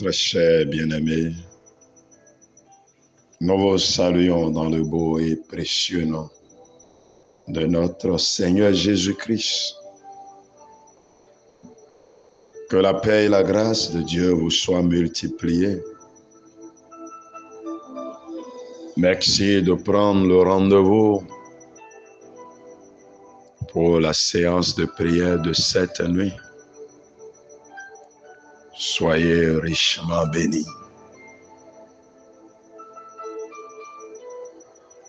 Très chers bien-aimés, nous vous saluons dans le beau et précieux nom de notre Seigneur Jésus-Christ. Que la paix et la grâce de Dieu vous soient multipliées. Merci de prendre le rendez-vous pour la séance de prière de cette nuit. Soyez richement bénis.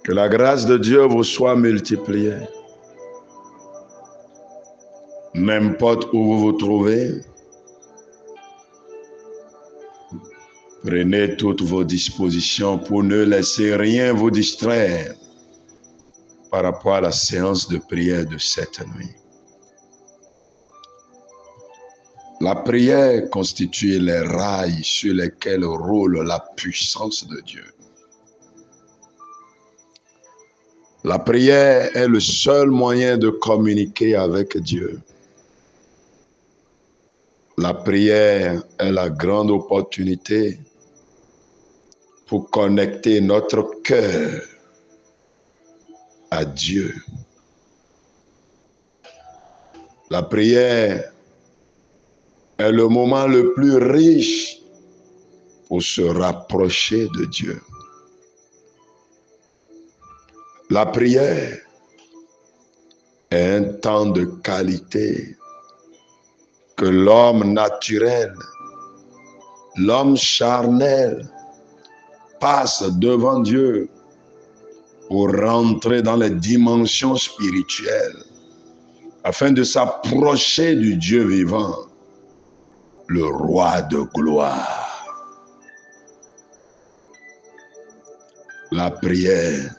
Que la grâce de Dieu vous soit multipliée. N'importe où vous vous trouvez, prenez toutes vos dispositions pour ne laisser rien vous distraire par rapport à la séance de prière de cette nuit. La prière constitue les rails sur lesquels roule la puissance de Dieu. La prière est le seul moyen de communiquer avec Dieu. La prière est la grande opportunité pour connecter notre cœur à Dieu. La prière est le moment le plus riche pour se rapprocher de Dieu. La prière est un temps de qualité que l'homme naturel, l'homme charnel, passe devant Dieu pour rentrer dans les dimensions spirituelles afin de s'approcher du Dieu vivant, le roi de gloire. La prière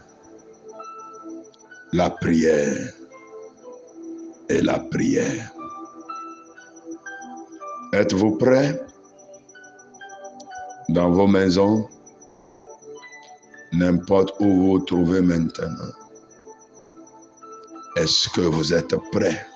et la prière. Êtes-vous prêts? Dans vos maisons, n'importe où vous vous trouvez maintenant. Est-ce que vous êtes prêts?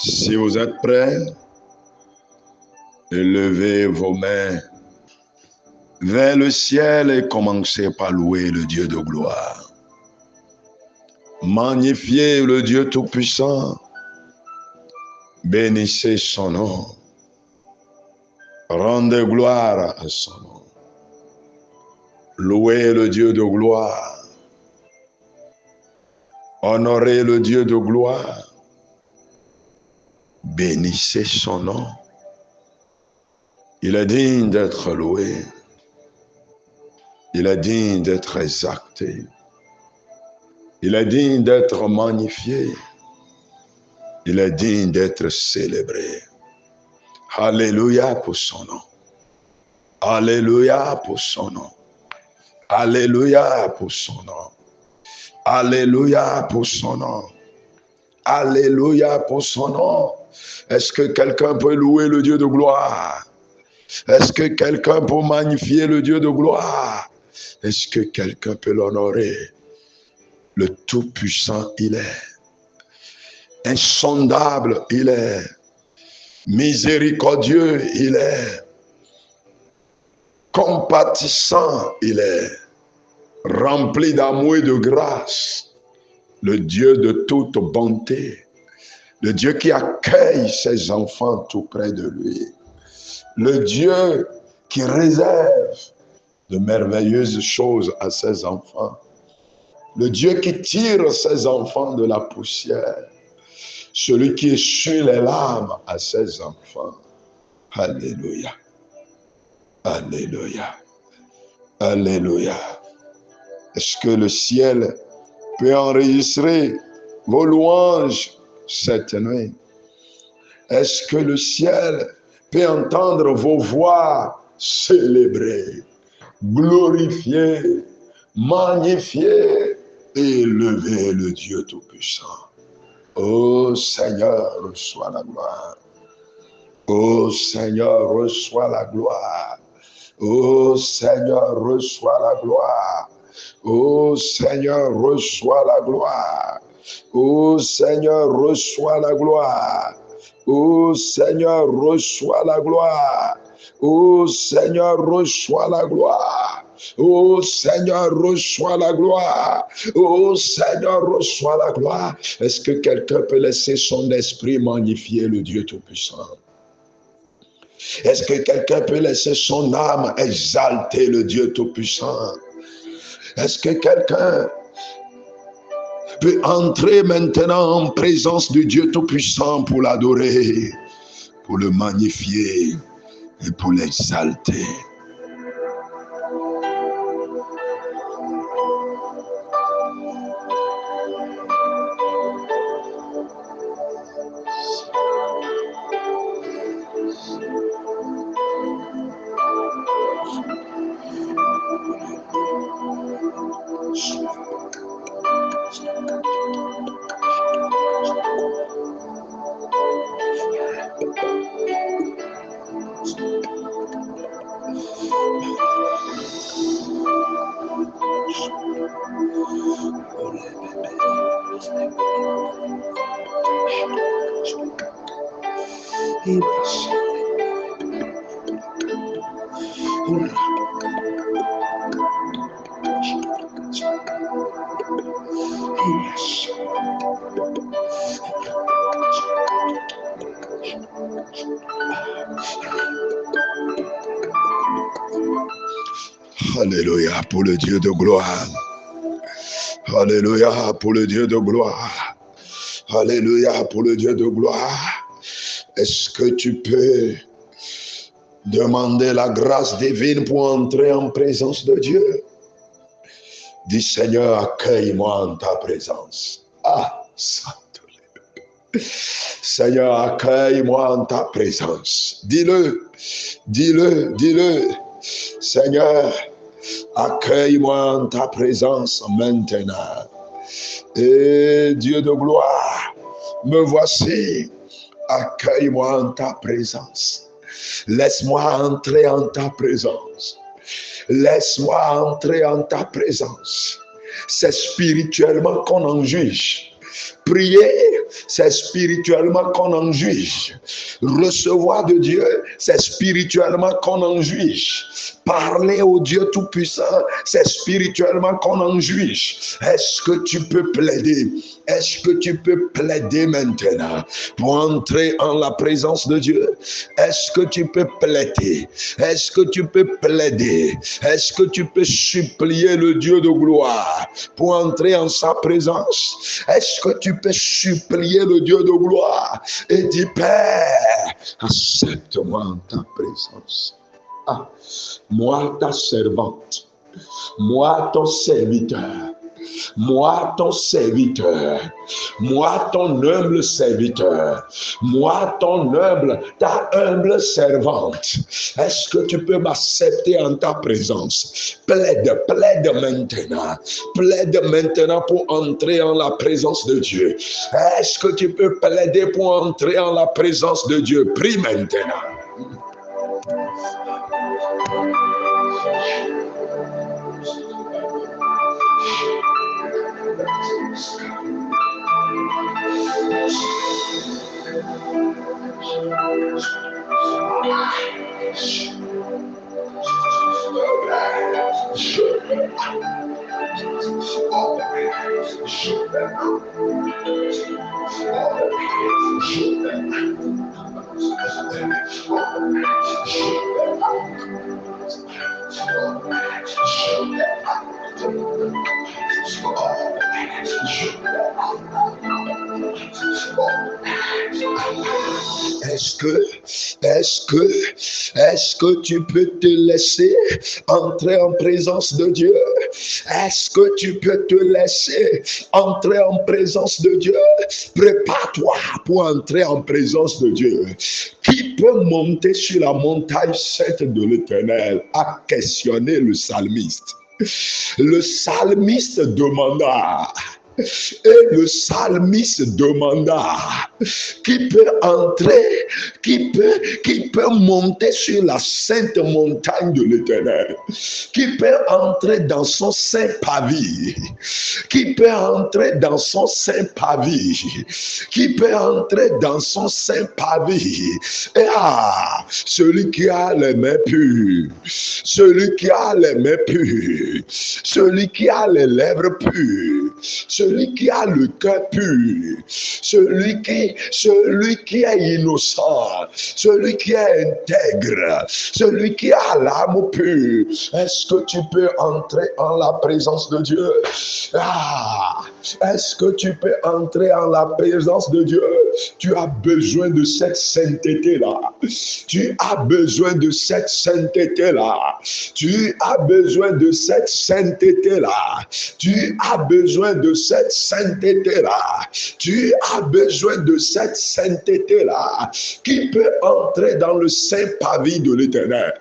Si vous êtes prêts, élevez vos mains vers le ciel et commencez par louer le Dieu de gloire. Magnifiez le Dieu Tout-Puissant. Bénissez son nom. Rendez gloire à son nom. Louez le Dieu de gloire. Honorez le Dieu de gloire. Bénissez son nom. Il est digne d'être loué. Il est digne d'être exalté. Il est digne d'être magnifié. Il est digne d'être célébré. Alléluia pour son nom. Alléluia pour son nom. Alléluia pour son nom. Alléluia pour son nom. Alléluia pour son nom. Est-ce que quelqu'un peut louer le Dieu de gloire? Est-ce que quelqu'un peut magnifier le Dieu de gloire? Est-ce que quelqu'un peut l'honorer? Le Tout-Puissant, il est. Insondable, il est. Miséricordieux, il est. Compatissant, il est. Rempli d'amour et de grâce. Le Dieu de toute bonté. Le Dieu qui accueille ses enfants tout près de lui. Le Dieu qui réserve de merveilleuses choses à ses enfants. Le Dieu qui tire ses enfants de la poussière. Celui qui essuie les larmes à ses enfants. Alléluia. Alléluia. Alléluia. Est-ce que le ciel peut enregistrer vos louanges cette nuit? Est-ce que le ciel peut entendre vos voix célébrer, glorifier, magnifier et élever le Dieu Tout-Puissant? Ô Seigneur, reçois la gloire. Ô Seigneur, reçois la gloire. Ô Seigneur, reçois la gloire. Ô Seigneur, reçois la gloire. Ô Seigneur, reçois la gloire. Ô Seigneur, reçois la gloire. Ô Seigneur, reçois la gloire. Ô Seigneur, reçois la gloire. Ô Seigneur, reçois la gloire. Est-ce que quelqu'un peut laisser son esprit magnifier le Dieu Tout-Puissant? Est-ce que quelqu'un peut laisser son âme exalter le Dieu Tout-Puissant? Est-ce que quelqu'un peut entrer maintenant en présence du Dieu Tout-Puissant pour l'adorer, pour le magnifier et pour l'exalter? Alléluia pour le Dieu de gloire. Alléluia pour le Dieu de gloire. Alléluia pour le Dieu de gloire. Est-ce que tu peux demander la grâce divine pour entrer en présence de Dieu? Dis Seigneur, accueille-moi en ta présence. Ah, Seigneur, accueille-moi en ta présence. Dis-le, dis-le, dis-le. Seigneur, accueille-moi en ta présence maintenant. Et Dieu de gloire, me voici. Accueille-moi en ta présence. Laisse-moi entrer en ta présence. Laisse-moi entrer en ta présence. C'est spirituellement qu'on en juge. Prier, c'est spirituellement qu'on en juge. Recevoir de Dieu, c'est spirituellement qu'on en juge. Parler au Dieu Tout-Puissant, c'est spirituellement qu'on en juge. Est-ce que tu peux plaider? Est-ce que tu peux plaider maintenant pour entrer en la présence de Dieu? Est-ce que tu peux plaider? Est-ce que tu peux plaider? Est-ce que tu peux supplier le Dieu de gloire pour entrer en sa présence? Est-ce que tu peux supplier le Dieu de gloire et dire, Père, accepte-moi en ta présence. Ah, moi ta servante, moi ton serviteur, moi ton serviteur, moi ton humble serviteur, moi ton humble, ta humble servante. Est-ce que tu peux m'accepter en ta présence? Plaide, plaide maintenant pour entrer en la présence de Dieu. Est-ce que tu peux plaider pour entrer en la présence de Dieu? Prie maintenant. Est-ce que tu peux te laisser entrer en présence de Dieu? Est-ce que tu peux te laisser entrer en présence de Dieu? Prépare-toi pour entrer en présence de Dieu. Qui peut monter sur la montagne sainte de l'Éternel? A questionné le psalmiste. Le psalmiste demanda, Et le psalmiste demanda, qui peut entrer, qui peut monter sur la sainte montagne de l'Éternel, qui peut entrer dans son saint pavis, qui peut entrer dans son saint pavis, qui peut entrer dans son saint pavis. Et celui qui a les mains pures, celui qui a les mains pures, celui qui a les lèvres pures, celui qui a le cœur pur, celui qui est innocent, celui qui est intègre, celui qui a l'âme pure. Est-ce que tu peux entrer en la présence de Dieu? Est-ce que tu peux entrer en la présence de Dieu? Tu as besoin de cette sainteté-là. Tu as besoin de cette sainteté-là. Tu as besoin de cette sainteté-là. Tu as besoin de cette sainteté-là. Tu as besoin de cette sainteté-là. Qui peut entrer dans le saint pavis de l'Éternel?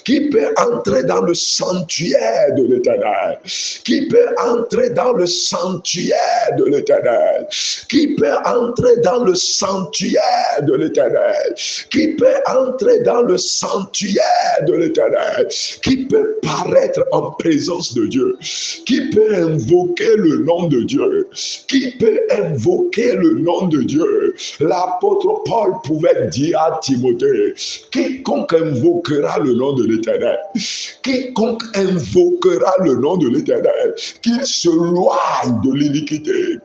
Qui peut entrer dans le sanctuaire de l'Éternel? Qui peut entrer dans le sanctuaire de l'Éternel? Qui peut entrer dans le sanctuaire de l'Éternel? Qui peut entrer dans le sanctuaire de l'Éternel? Qui peut paraître en présence de Dieu? Qui peut invoquer le nom de Dieu? Qui peut invoquer le nom de Dieu? L'apôtre Paul pouvait dire à Timothée, quiconque invoquera le nom de l'Éternel, quiconque invoquera le nom de l'Éternel, qu'il s'éloigne de l'iniquité,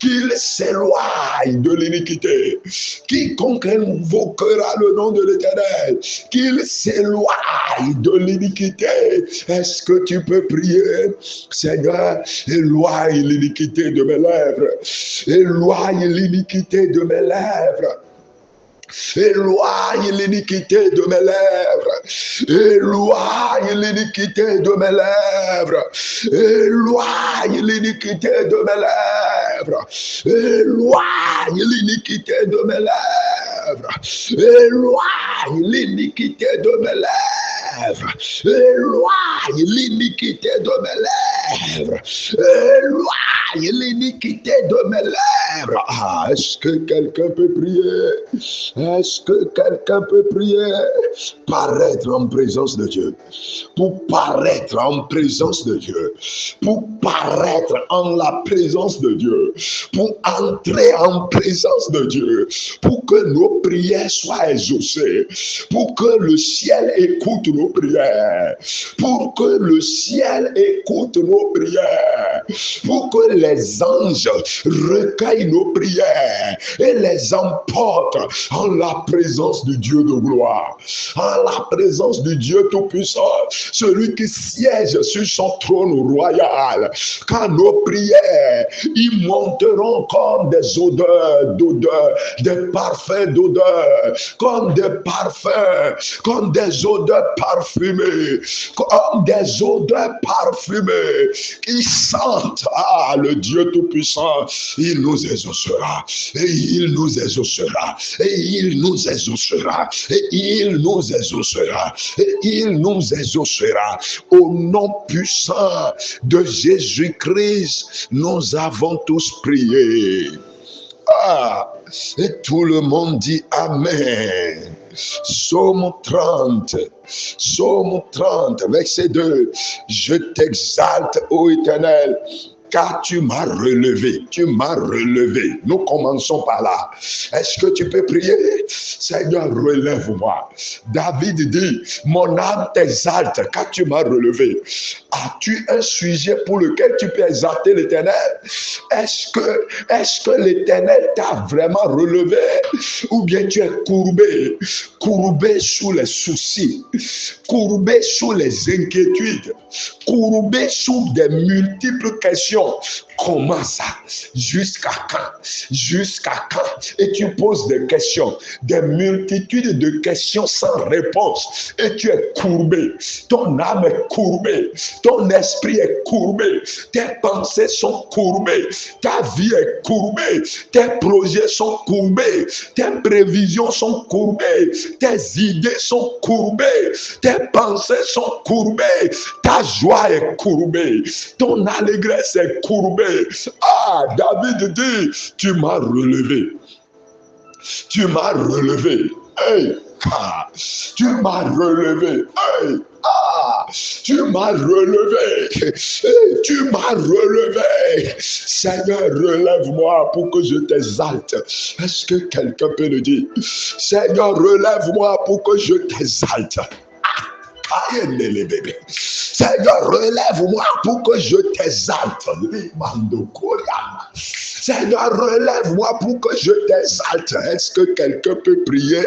qu'il s'éloigne de l'iniquité. Quiconque invoquera le nom de l'Éternel, qu'il s'éloigne de l'iniquité. Est-ce que tu peux prier? Seigneur, éloigne l'iniquité de mes lèvres. Éloigne l'iniquité de mes lèvres. Éloigne l'iniquité de mes lèvres. Éloigne l'iniquité de mes lèvres. Éloigne l'iniquité de mes lèvres. Éloigne l'iniquité de mes lèvres. Éloigne l'iniquité de mes lèvres. Éloigne l'iniquité de mes lèvres. Éloigne l'iniquité de mes lèvres. Est-ce que quelqu'un peut prier? Est-ce que quelqu'un peut prier? Paraître en présence de Dieu. Pour paraître en présence de Dieu. Pour paraître en la présence de Dieu. Pour entrer en présence de Dieu. Pour que nos prières soient exaucées. Pour que le ciel écoute nos prières. Pour que le ciel écoute nos prières. Pour que les anges recueillent nos prières et les emportent en la présence du Dieu de gloire, en la présence du Dieu Tout-Puissant, celui qui siège sur son trône royal. Quand nos prières, ils monteront comme des odeurs d'odeurs, des parfums d'odeurs, comme des parfums, comme des odeurs parfumées, comme des odeurs parfumées qui sentent le Dieu Tout-Puissant. Il nous exaucera, et il nous exaucera, et il nous exaucera, et il nous exaucera, et il nous exaucera. Au nom puissant de Jésus-Christ, nous avons tous prié. Et tout le monde dit Amen. Psaume 30, verset 2. Je t'exalte, ô Éternel, car tu m'as relevé, tu m'as relevé. Nous commençons par là. Est-ce que tu peux prier? Seigneur, relève-moi. David dit, mon âme t'exalte car tu m'as relevé. As-tu un sujet pour lequel tu peux exalter l'Éternel? Est-ce que l'Éternel t'a vraiment relevé? Ou bien tu es courbé sous les soucis, courbé sous les inquiétudes, courbé sous des multiples questions. Comment ça? Jusqu'à quand? Jusqu'à quand? Et tu poses des questions, des multitudes de questions sans réponse. Et tu es courbé. Ton âme est courbée. Ton esprit est courbé. Tes pensées sont courbées. Ta vie est courbée. Tes projets sont courbés. Tes prévisions sont courbées. Tes idées sont courbées. Tes pensées sont courbées. Ta joie est courbée. Ton allégresse est courbée. relevé. Ah, David dit, tu m'as relevé. Tu m'as relevé. Hey, ah, tu m'as relevé. Hey, ah, tu m'as relevé. Hey, tu m'as relevé. Seigneur, relève-moi pour que je t'exalte. Est-ce que quelqu'un peut le dire? Seigneur, relève-moi pour que je t'exalte. Seigneur, relève-moi pour que je t'exalte. Seigneur, relève-moi pour que je t'exalte. Est-ce que quelqu'un peut prier?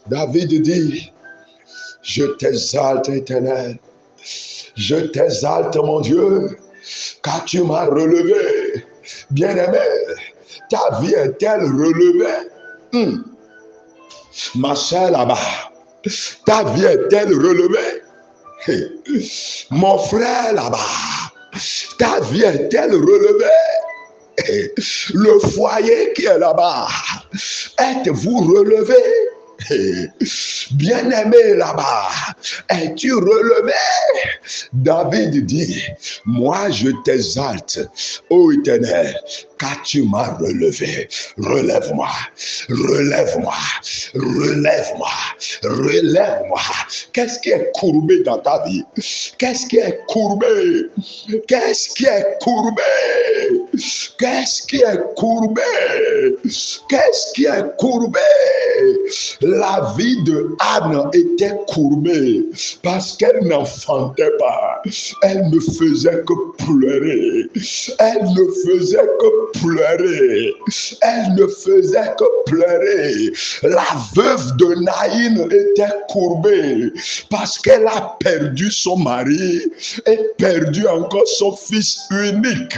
David dit, je t'exalte, Éternel. Je t'exalte, mon Dieu, car tu m'as relevé. Bien-aimé, ta vie est-elle relevée? Ma soeur là-bas, ta vie est-elle relevée? Mon frère là-bas, ta vie est-elle relevée? Le foyer qui est là-bas, êtes-vous relevé? Bien-aimé là-bas, es-tu relevé? David dit, moi je t'exalte, ô Éternel, car tu m'as relevé. Relève-moi, relève-moi, relève-moi, relève-moi. Qu'est-ce qui est courbé dans ta vie? Qu'est-ce qui est courbé? Qu'est-ce qui est courbé? Qu'est-ce qui est courbé? Qu'est-ce qui est courbé? La vie de Anne était courbée parce qu'elle n'enfantait pas. Elle ne faisait que pleurer. Elle ne faisait que pleurer. Elle ne faisait que pleurer. La veuve de Naïm était courbée parce qu'elle a perdu son mari et perdu encore son fils unique.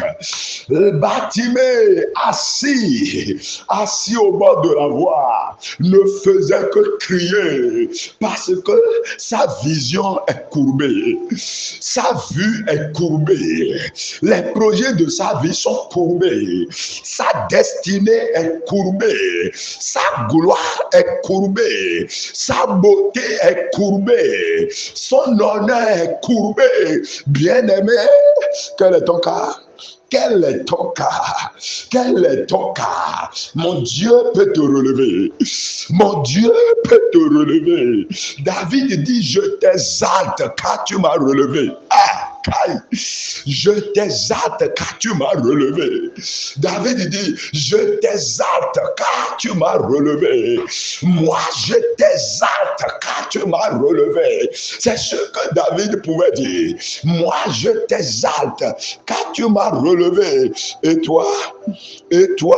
Bartimée, assis au bord de la voie, ne faisait que crier parce que sa vision est courbée, sa vue est courbée, les projets de sa vie sont courbés, sa destinée est courbée, sa gloire est courbée, sa beauté est courbée, son honneur est courbé. Bien-aimé, quel est ton cas? Quel est ton cas? Quel est ton cas? Mon Dieu peut te relever. Mon Dieu peut te relever. David dit, je t'exalte car tu m'as relevé. Je t'exalte car tu m'as relevé. David dit, je t'exalte car tu m'as relevé. Moi, je t'exalte car tu m'as relevé. C'est ce que David pouvait dire. Moi, je t'exalte car tu m'as relevé. Et toi, et toi,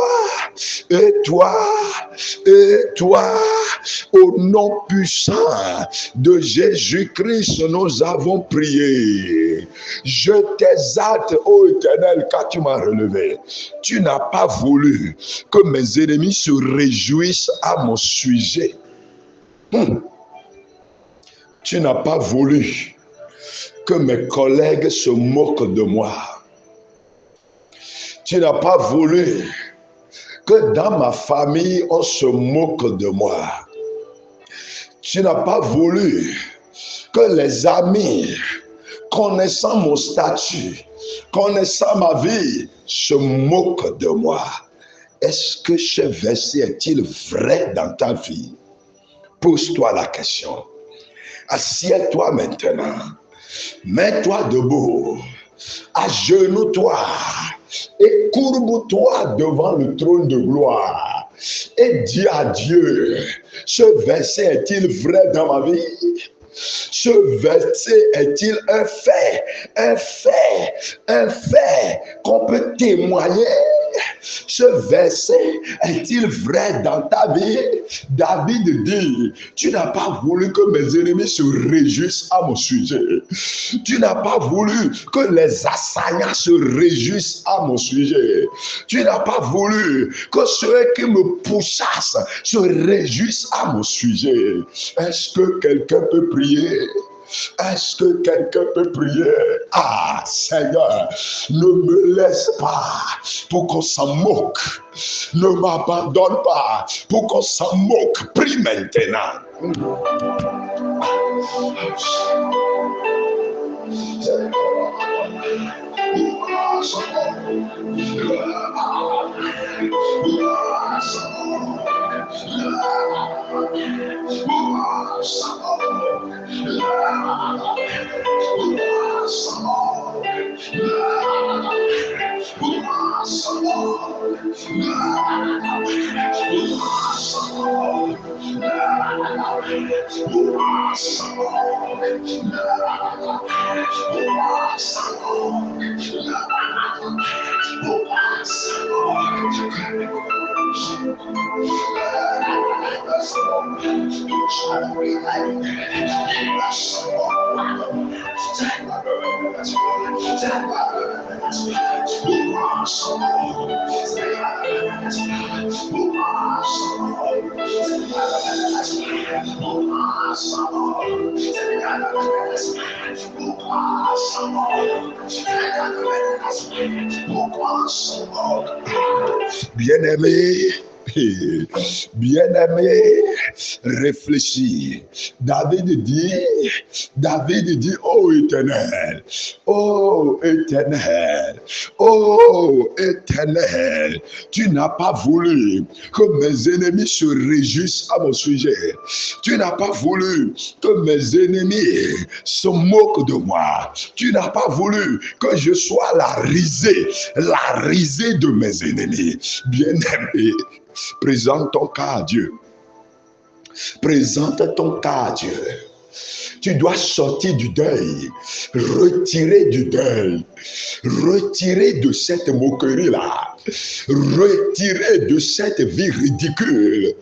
et toi, et toi, au nom puissant de Jésus-Christ, nous avons prié. Je t'exalte, ô Éternel, car tu m'as relevé. Tu n'as pas voulu que mes ennemis se réjouissent à mon sujet. Tu n'as pas voulu que mes collègues se moquent de moi. Tu n'as pas voulu que dans ma famille, on se moque de moi. Tu n'as pas voulu que les amis, connaissant mon statut, connaissant ma vie, se moquent de moi. Est-ce que ce verset est-il vrai dans ta vie? Pose-toi la question. Assieds-toi maintenant. Mets-toi debout. Agenouille-toi et courbe-toi devant le trône de gloire. Et dis à Dieu, ce verset est-il vrai dans ma vie? Ce verset est-il un fait qu'on peut témoigner? Ce verset est-il vrai dans ta vie? David dit, tu n'as pas voulu que mes ennemis se réjouissent à mon sujet. Tu n'as pas voulu que les assaillants se réjouissent à mon sujet. Tu n'as pas voulu que ceux qui me pourchassent se réjouissent à mon sujet. Est-ce que quelqu'un peut prier? Est-ce que quelqu'un peut prier? Ah, Seigneur, ne me laisse pas pour qu'on s'en moque. Ne m'abandonne pas pour qu'on s'en moque. Prie maintenant. Bien-aimé, bien-aimé, réfléchis. David dit, ô Éternel, ô Éternel, ô Éternel, tu n'as pas voulu que mes ennemis se réjouissent à mon sujet. Tu n'as pas voulu que mes ennemis se moquent de moi. Tu n'as pas voulu que je sois la risée de mes ennemis. Bien-aimé, présente ton cas à Dieu. Présente ton cas à Dieu. Tu dois sortir du deuil, retirer du deuil, retirer de cette moquerie-là, retirer de cette vie ridicule,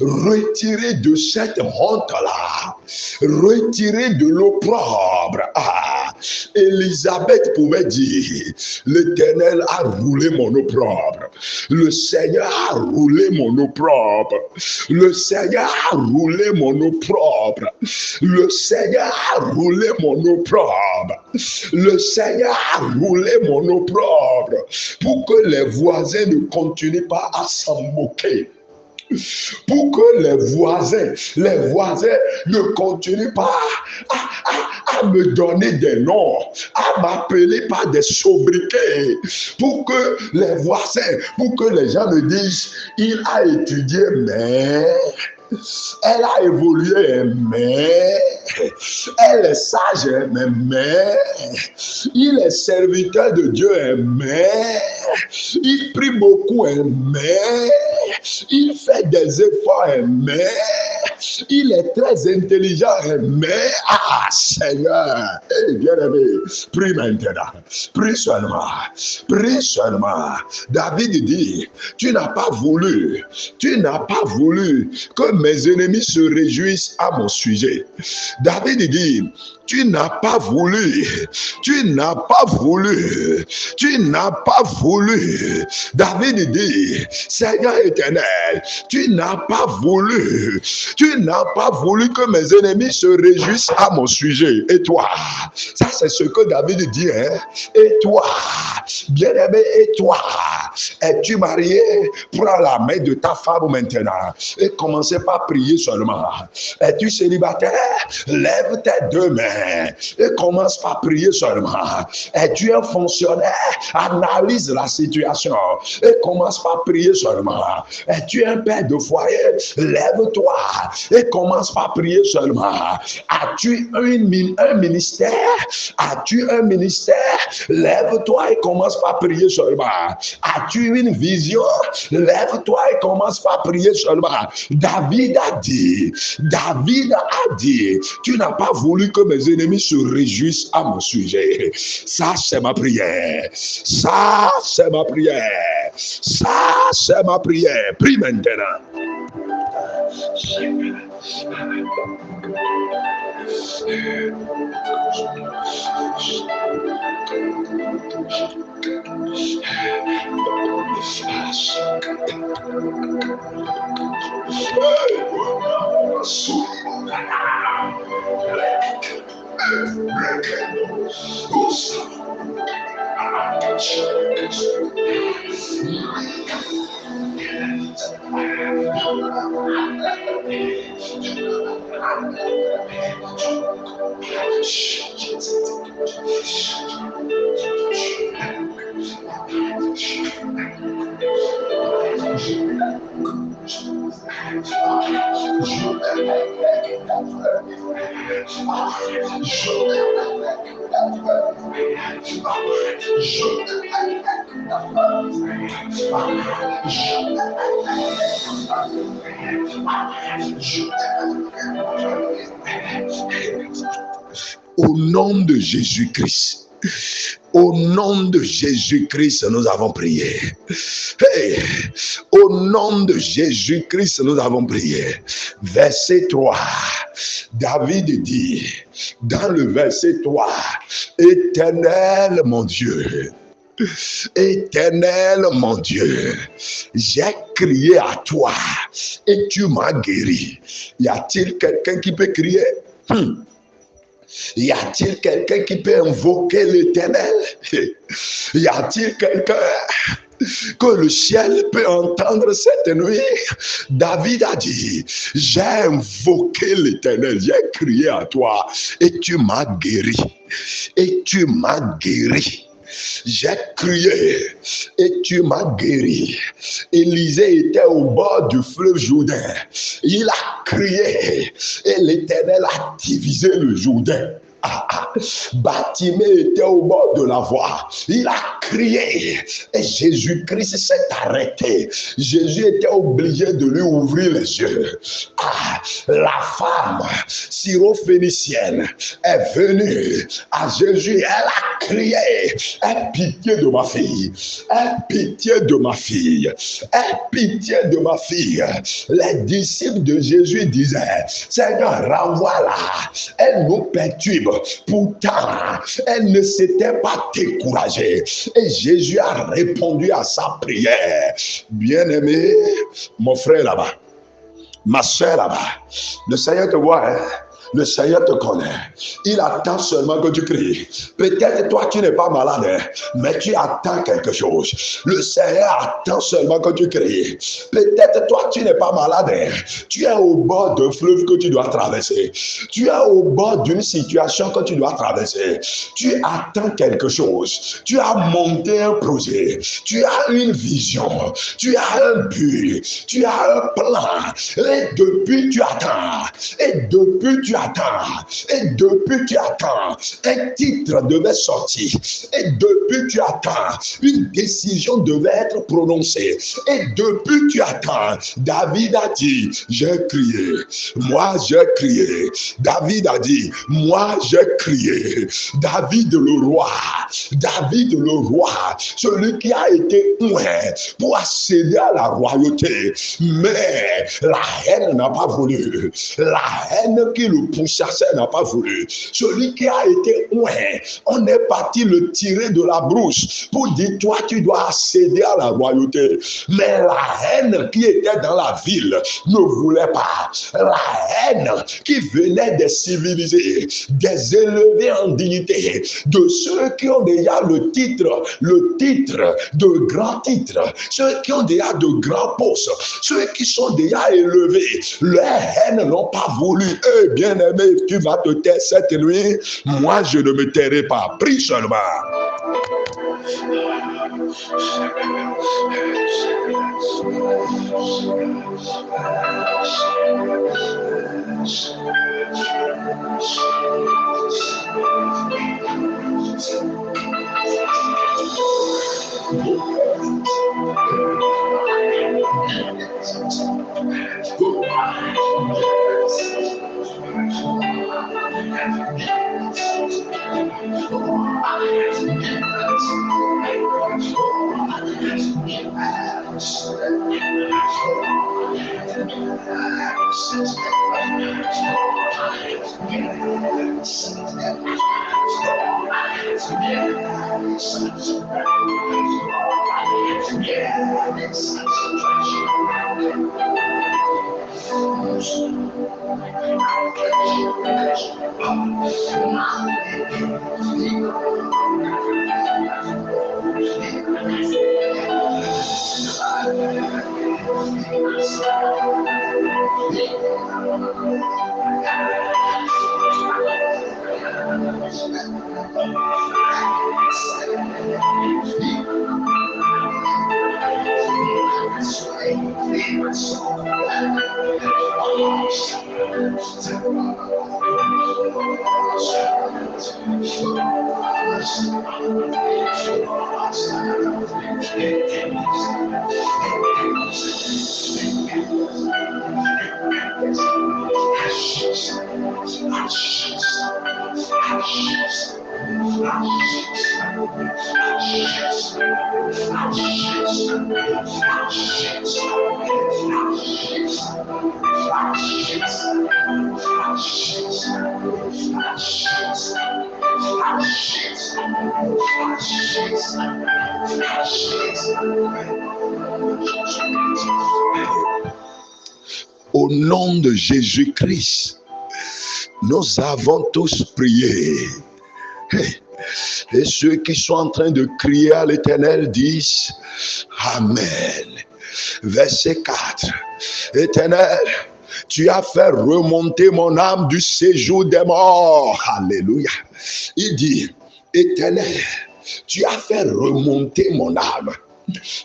retirer de cette honte-là, retirer de l'opprobre. Ah, Élisabeth pouvait dire, l'Éternel a roulé mon opprobre, le Seigneur a roulé mon opprobre, le Seigneur a roulé mon opprobre, le Seigneur a roulé mon opprobre. Le Seigneur a roulé mon opprobre pour que les voisins ne continuent pas à s'en moquer. Pour que les voisins ne continuent pas à me donner des noms, à m'appeler par des sobriquets, pour que les voisins, pour que les gens me disent, il a étudié, mais elle a évolué, mais elle est sage, mais il est serviteur de Dieu, mais il prie beaucoup, mais il fait des efforts, mais il est très intelligent, mais Seigneur, bien-aimé, prie maintenant, prie seulement. David dit, tu n'as pas voulu que mes ennemis se réjouissent à mon sujet. David dit, tu n'as pas voulu. David dit, Seigneur éternel, tu n'as pas voulu que mes ennemis se réjouissent à mon sujet. Et toi, ça c'est ce que David dit, hein? Et toi, bien-aimé, et toi, es-tu marié? Prends la main de ta femme maintenant et commencez pas à prier seulement. Es-tu célibataire? Lève tes deux mains et commence pas à prier seulement. Es-tu un fonctionnaire? Analyse la situation et commence pas à prier seulement. Es-tu un père de foyer? Lève-toi et commence par prier seulement. As-tu un ministère? As-tu un ministère? Lève-toi et commence par prier seulement. As-tu une vision? Lève-toi et commence par prier seulement. David a dit, tu n'as pas voulu que mes ennemis se réjouissent à mon sujet. Ça, c'est ma prière. Ça, c'est ma prière. Ça, c'est ma prière. Prie maintenant. Au nom de Jésus-Christ. Au nom de Jésus-Christ, nous avons prié. Hey, au nom de Jésus-Christ, nous avons prié. Verset 3. David dit, dans le verset 3, Éternel mon Dieu, Éternel mon Dieu, j'ai crié à toi et tu m'as guéri. Y a-t-il quelqu'un qui peut crier? Y a-t-il quelqu'un qui peut invoquer l'Éternel? Y a-t-il quelqu'un que le ciel peut entendre cette nuit? David a dit, j'ai invoqué l'Éternel, j'ai crié à toi et tu m'as guéri. Et tu m'as guéri. J'ai crié et tu m'as guéri. Élisée était au bord du fleuve Jourdain. Il a crié et l'Éternel a divisé le Jourdain. Bartimée était au bord de la voie. Il a crié et Jésus-Christ s'est arrêté. Jésus était obligé de lui ouvrir les yeux. La femme syrophénicienne est venue à Jésus. Elle a crié, aie pitié de ma fille, aie pitié de ma fille, aie pitié de ma fille. Les disciples de Jésus disaient, Seigneur, renvoie-la, elle nous perturbe. Pourtant, elle ne s'était pas découragée. Et Jésus a répondu à sa prière. Bien-aimé, mon frère là-bas, ma soeur là-bas, le Seigneur te voit, hein? Le Seigneur te connaît. Il attend seulement que tu cries. Peut-être toi, tu n'es pas malade, hein, mais tu attends quelque chose. Le Seigneur attend seulement que tu cries. Peut-être toi, tu n'es pas malade. Hein, tu es au bord d'un fleuve que tu dois traverser. Tu es au bord d'une situation que tu dois traverser. Tu attends quelque chose. Tu as monté un projet. Tu as une vision. Tu as un but. Tu as un plan. Et depuis, tu attends. Et depuis, tu attends. Et depuis tu attends, un titre devait sortir. Et depuis tu attends, une décision devait être prononcée. Et depuis tu attends, David a dit, j'ai crié. Moi j'ai crié. David a dit, moi j'ai crié. David le roi, celui qui a été oint pour accéder à la royauté. Mais la haine n'a pas voulu. La haine qui le pourchassait n'a pas voulu. Celui qui a été oint, on est parti le tirer de la brousse pour dire, toi tu dois accéder à la royauté. Mais la haine qui était dans la ville ne voulait pas. La haine qui venait des civilisés, des élevés en dignité, de ceux qui ont déjà le titre de grand titre, ceux qui ont déjà de grands postes, ceux qui sont déjà élevés, leur haine n'ont pas voulu. Bien-aimé, tu vas te taire cette nuit. Moi, je ne me tairai pas. Prie seulement. Au nom de Jésus-Christ, nous avons tous prié. Et ceux qui sont en train de crier à l'Éternel disent Amen. Verset 4. Éternel, tu as fait remonter mon âme du séjour des morts. Alléluia. Il dit, Éternel, tu as fait remonter mon âme.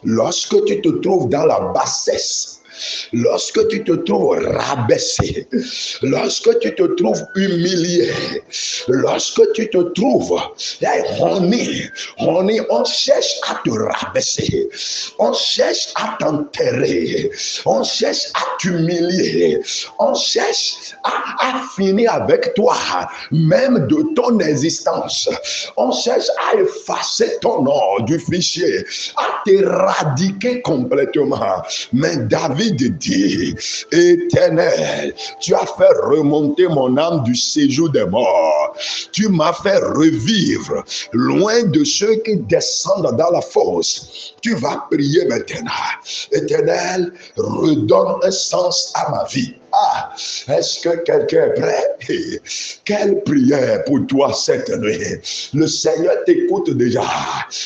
Lorsque tu te trouves dans la bassesse, lorsque tu te trouves rabaissé, lorsque tu te trouves humilié, lorsque tu te trouves on cherche à te rabaisser, on cherche à t'enterrer, on cherche à t'humilier, on cherche à finir avec toi, même de ton existence, on cherche à effacer ton nom du fichier, à t'éradiquer complètement. Mais David dit, Éternel, tu as fait remonter mon âme du séjour des morts. Tu m'as fait revivre loin de ceux qui descendent dans la fosse. Tu vas prier maintenant. Éternel, redonne un sens à ma vie. Ah, est-ce que quelqu'un est prêt? Quelle prière pour toi cette nuit. Le Seigneur t'écoute déjà.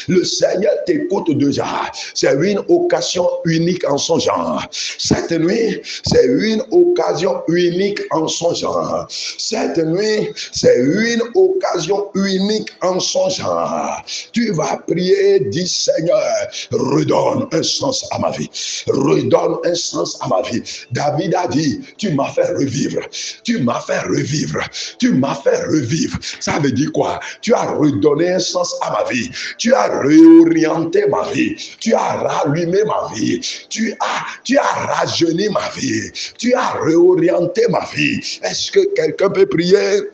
Le Seigneur t'écoute déjà. C'est une occasion unique en son genre. Cette nuit, c'est une occasion unique en son genre. Cette nuit, c'est une occasion unique en son genre. Tu vas prier, dis Seigneur, redonne un sens à ma vie. Redonne un sens à ma vie. David a dit, tu m'as fait revivre. Tu m'as fait revivre. Tu m'as fait revivre. Ça veut dire quoi? Tu as redonné un sens à ma vie. Tu as réorienté ma vie. Tu as rallumé ma vie. Tu as rajeuni ma vie. Tu as réorienté ma vie. Est-ce que quelqu'un peut prier?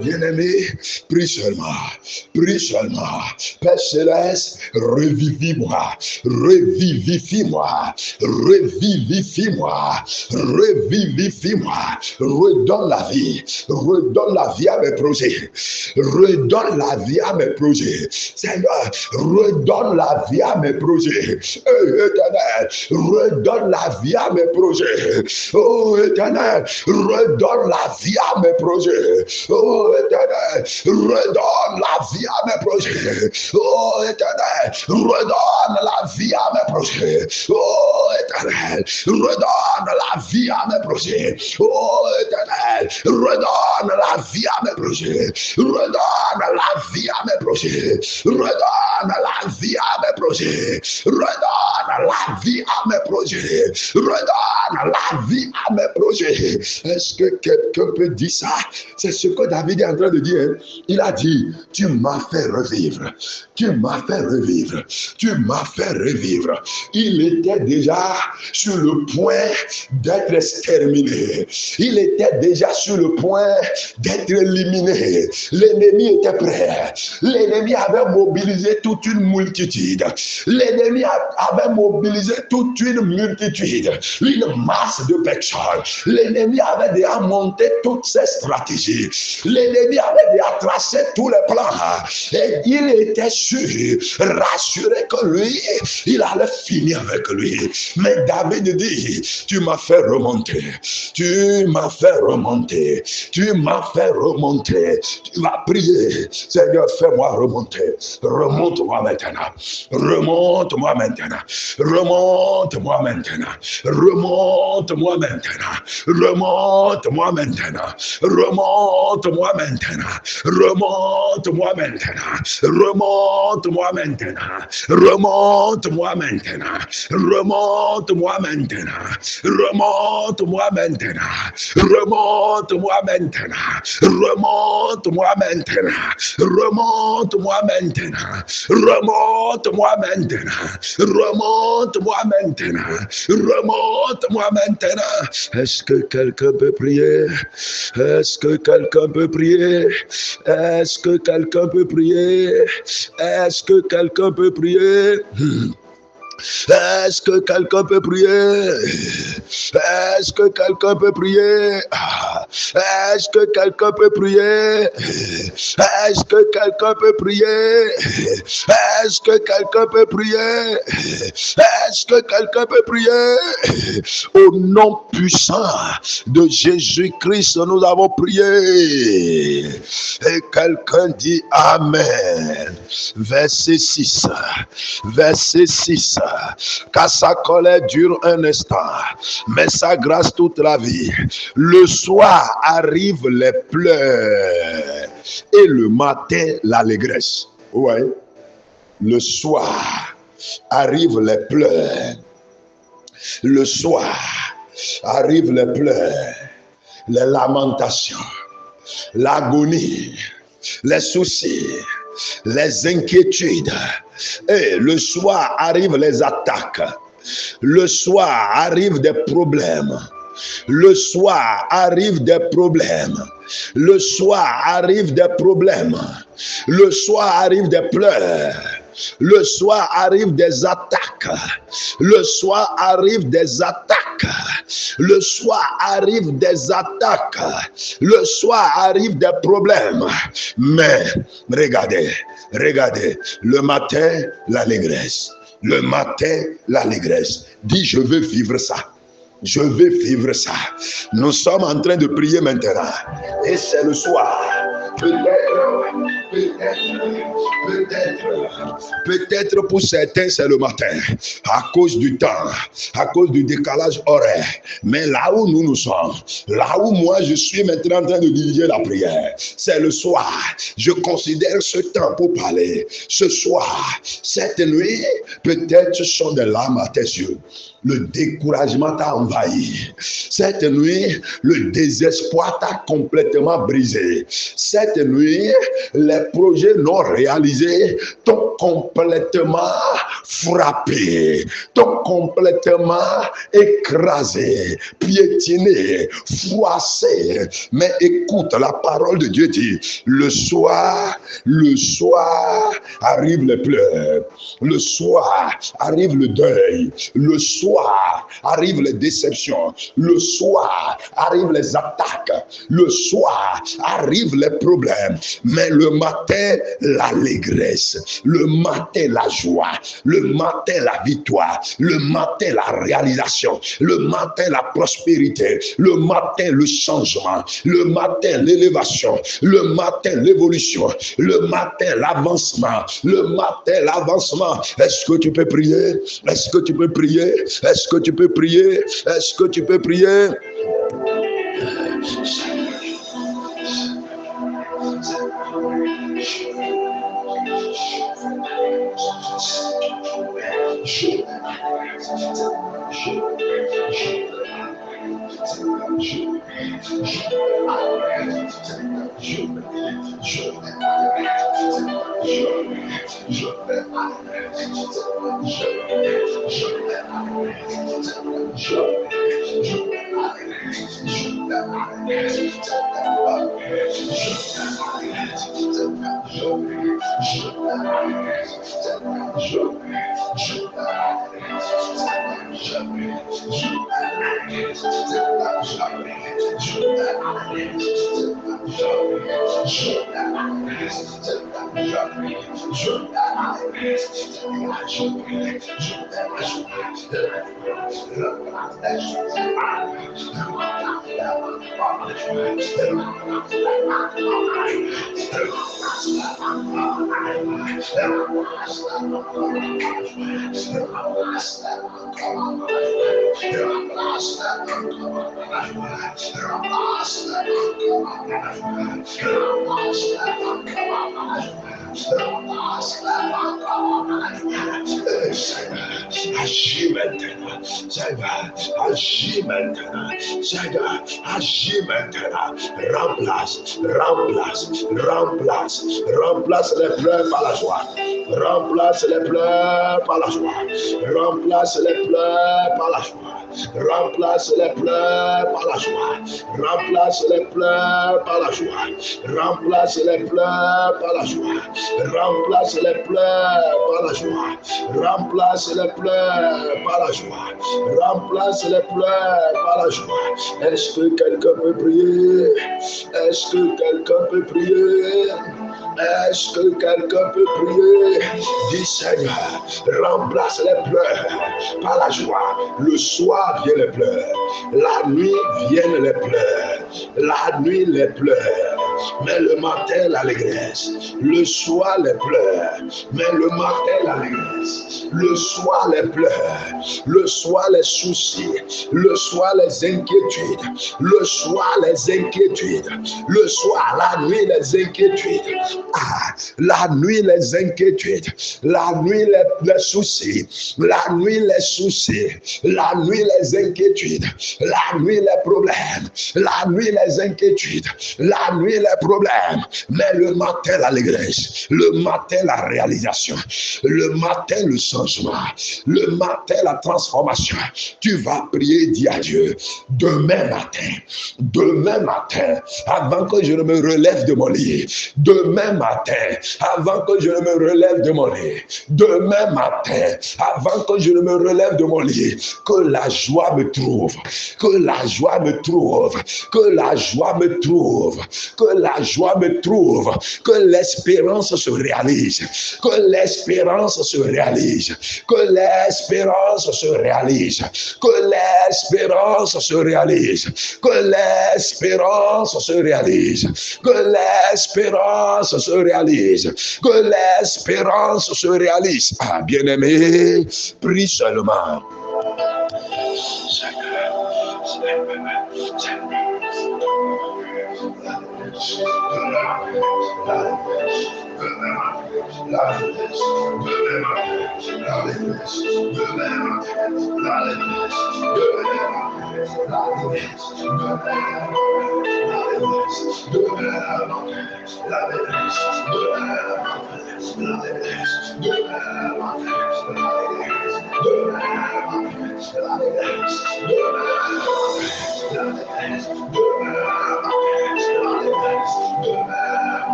Bien-aimé, prie seulement. Prie seulement. Père Céleste, revivifie-moi. Revivifie-moi. Revivifie-moi. Revivifie-moi. Redonne la vie. Redonne la vie à mes projets. Redonne la vie à mes projets. Seigneur, redonne la vie à mes projets. Éternel, redonne la vie à mes projets. Oh Éternel, redonne la vie à mes projets. Oh Éternel, redonne la vie à mes projets. Oh Éternel, redonne la vie à mes projets. Oh Éternel, redonne la vie à mes projets. Oh Éternel, redonne la vie à mes projets. Redonne la vie à mes projets. Redonne la vie à mes projets. Redonne la vie à mes projets. Redonne la vie à mes projets. Est-ce que quelqu'un peut dire ça? C'est ce que David est en train de dire. Il a dit, tu m'as fait revivre. Tu m'as fait revivre. Tu m'as fait revivre. Il était déjà sur le point d'être exterminé. Il était déjà sur le point d'être éliminé. L'ennemi était prêt. L'ennemi avait mobilisé toute une multitude. L'ennemi avait mobilisé toute une multitude. Une masse de personnes. L'ennemi avait déjà monté toutes ses stratégies. L'ennemi avait déjà tracé tous les plans. Et il était sûr, rassuré que lui, il allait finir avec lui. Mais David dit, tu m'as fait remonter. Tu m'as fait remonter. Tu m'as fait remonter. Tu vas prier. Seigneur, fais-moi remonter. Remonte-moi maintenant. Remonte-moi maintenant. Remonte-moi maintenant. Remonte-moi maintenant. Remonte-moi maintenant. Remonte-moi maintenant. Remonte-moi maintenant. Remonte-moi maintenant. Remonte-moi maintenant. Remonte-moi maintenant. Remonte-moi maintenant. Remonte-moi maintenant. Remonte-moi maintenant. Remonte-moi maintenant. Remonte-moi maintenant. Remonte-moi maintenant. Remonte-moi maintenant. Est-ce que quelqu'un peut prier? Est-ce que quelqu'un peut prier? Est-ce que quelqu'un peut prier? Est-ce que quelqu'un peut prier? Est-ce que quelqu'un peut prier? Est-ce que quelqu'un peut prier? Est-ce que quelqu'un peut prier? Est-ce que quelqu'un peut prier? Est-ce que quelqu'un peut prier? Est-ce que quelqu'un peut prier? Au nom puissant de Jésus-Christ, nous avons prié. Et quelqu'un dit Amen. Verset 6. Verset 6. Car sa colère dure un instant, mais sa grâce toute la vie. Le soir arrivent les pleurs et le matin l'allégresse. Ouais. Le soir arrivent les pleurs. Le soir arrivent les pleurs, les lamentations, l'agonie, les soucis, les inquiétudes. Et le soir arrivent les attaques. Le soir arrivent des problèmes. Le soir arrivent des problèmes. Le soir arrivent des problèmes. Le soir arrivent des pleurs. Le soir arrivent des attaques. Le soir arrivent des attaques. Le soir arrivent des attaques. Le soir arrivent des problèmes. Mais regardez, regardez, le matin, l'allégresse. Le matin, l'allégresse. Dis, je veux vivre ça. Je veux vivre ça. Nous sommes en train de prier maintenant. Et c'est le soir. Peut-être pour certains c'est le matin, à cause du temps, à cause du décalage horaire. Mais là où nous sommes, là où moi je suis maintenant en train de diriger la prière, c'est le soir. Je considère ce temps pour parler. Ce soir, cette nuit, peut-être ce sont des larmes à tes yeux. Le découragement t'a envahi. Cette nuit, le désespoir t'a complètement brisé. Cette nuit, les projets non réalisés t'ont complètement frappé, t'ont complètement écrasé, piétiné, froissé. Mais écoute, la parole de Dieu dit, le soir arrive les pleurs, le soir arrive le deuil, le soir arrivent les déceptions, le soir arrivent les attaques, le soir arrivent les problèmes, mais le matin, l'allégresse, le matin, la joie, le matin, la victoire, le matin, la réalisation, le matin, la prospérité, le matin, le changement, le matin, l'élévation, le matin, l'évolution, le matin, l'avancement, le matin, l'avancement. Est-ce que tu peux prier? Est-ce que tu peux prier? Est-ce que tu peux prier? Est-ce que tu peux prier? Agis maintenant, Seigneur, agis maintenant, Seigneur, agis maintenant, remplace les pleurs par la joie, remplace les pleurs par la joie, remplace les pleurs par la joie, remplace les pleurs par la joie, remplace les pleurs par la joie, remplace les pleurs par la joie, remplace les pleurs par la joie, remplace les pleurs par la joie, remplace les pleurs par la joie. Est-ce que quelqu'un peut prier? Est-ce que quelqu'un peut prier? Est-ce que quelqu'un peut prier? Dis Seigneur, remplace les pleurs par la joie. Le soir viennent les pleurs, la nuit viennent les pleurs, la nuit les pleurs, mais le matin l'allégresse. Le soir les pleurs, mais le matin l'allégresse. Le soir les pleurs, le soir les soucis, le soir les inquiétudes, le soir les inquiétudes, le soir, la nuit les inquiétudes. Ah, la nuit les inquiétudes, la nuit les soucis, la nuit les soucis, la nuit les inquiétudes, la nuit les problèmes, la nuit les inquiétudes, la nuit les problèmes, mais le matin l'allégresse, le matin la réalisation, le matin le changement, le matin la transformation. Tu vas prier, dis à Dieu, demain matin, avant que je ne me relève de mon lit, demain matin, avant que je ne me relève de mon lit, demain matin, avant que je ne me relève de mon lit, que la joie me trouve, que la joie me trouve, que la joie me trouve, que la joie me trouve, que l'espérance se réalise, que l'espérance se réalise, que l'espérance se réalise, que l'espérance se réalise, que l'espérance se réalise, que l'espérance se réalise, que l'espérance se réalise. Ah, bien-aimé, prie seulement.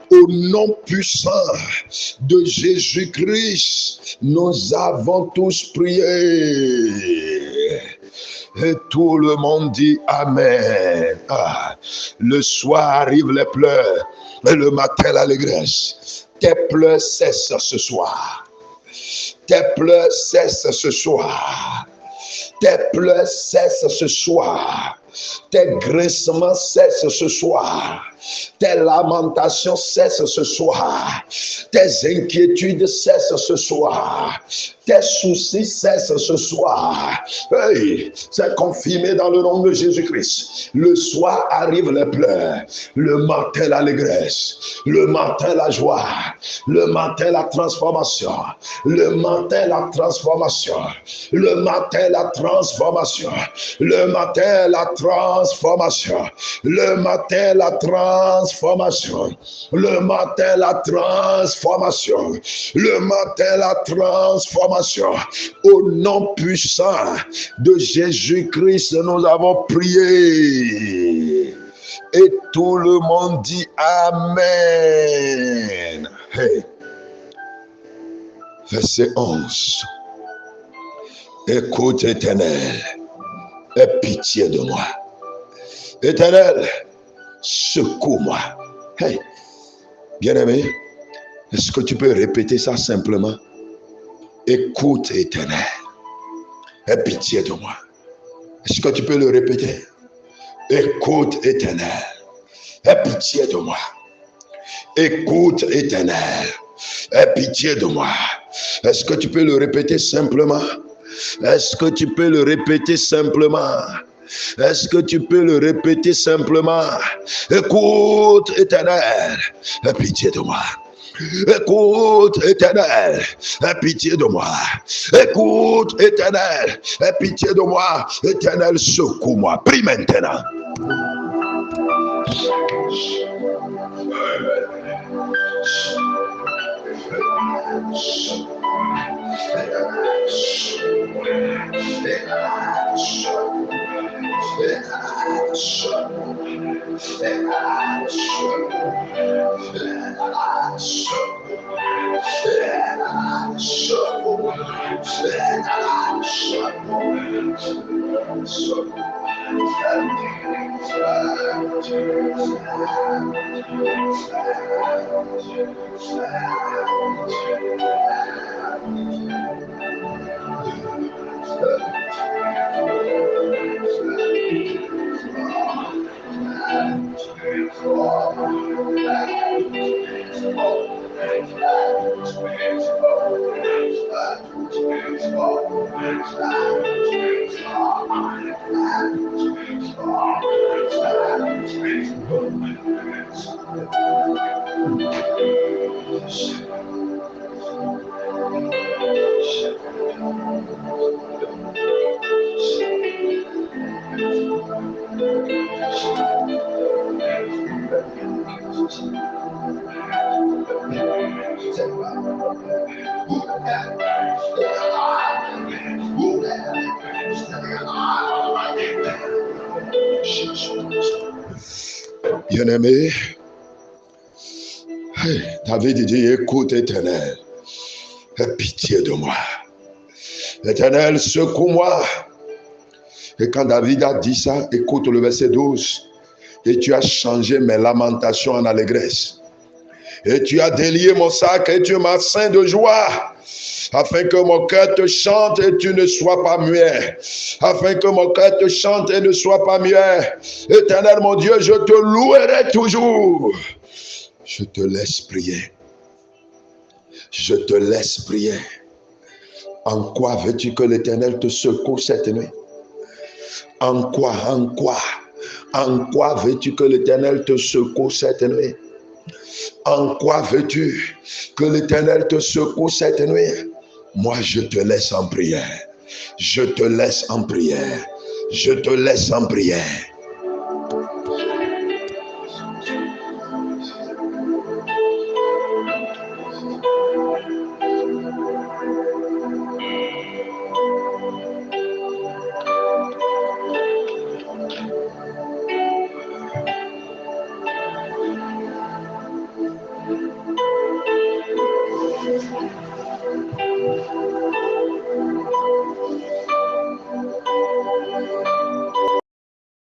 Au nom puissant de Jésus-Christ, nous avons tous prié. Et tout le monde dit Amen. Le soir arrivent les pleurs et le matin l'allégresse. Tes pleurs cessent ce soir. Tes pleurs cessent ce soir. Tes pleurs cessent ce soir. Tes grincements cessent ce soir. Tes lamentations cessent ce soir. Tes inquiétudes cessent ce soir. Tes soucis cessent ce soir. Hey, c'est confirmé dans le nom de Jésus-Christ. Le soir arrivent les pleurs. Le matin l'allégresse. Le matin la joie. Le matin la transformation. Le matin la transformation. Le matin la transformation. Le matin la transformation. Le matin la transformation. Le matin la transformation. Le matin la transformation. Au nom puissant de Jésus-Christ, nous avons prié. Et tout le monde dit Amen. Hey. Verset 11. Écoute, Éternel, aie pitié de moi. Éternel, secours-moi. Hey, bien-aimé, est-ce que tu peux répéter ça simplement? Écoute, Éternel, aie pitié de moi. Est-ce que tu peux le répéter? Écoute, Éternel, aie pitié de moi. Écoute, Éternel, aie pitié de moi. Est-ce que tu peux le répéter simplement? Est-ce que tu peux le répéter simplement? Est-ce que tu peux le répéter simplement? Écoute, Éternel, aie pitié de moi. Écoute, Éternel, aie pitié de moi. Écoute, Éternel, aie pitié de moi. Éternel, secours-moi. Prie maintenant. Bien-aimé, David dit, écoute, Éternel, aie pitié de moi. Éternel, secours-moi. Et quand David a dit ça, écoute le verset 12. Et tu as changé mes lamentations en allégresse. Et tu as délié mon sac et tu m'as ceint de joie. Afin que mon cœur te chante et tu ne sois pas muet. Afin que mon cœur te chante et ne sois pas muet. Éternel mon Dieu, je te louerai toujours. Je te laisse prier. Je te laisse prier. En quoi veux-tu que l'Éternel te secoue cette nuit? En quoi veux-tu que l'Éternel te secoue cette nuit? En quoi veux-tu que l'Éternel te secoue cette nuit? Moi, je te laisse en prière. Je te laisse en prière. Je te laisse en prière.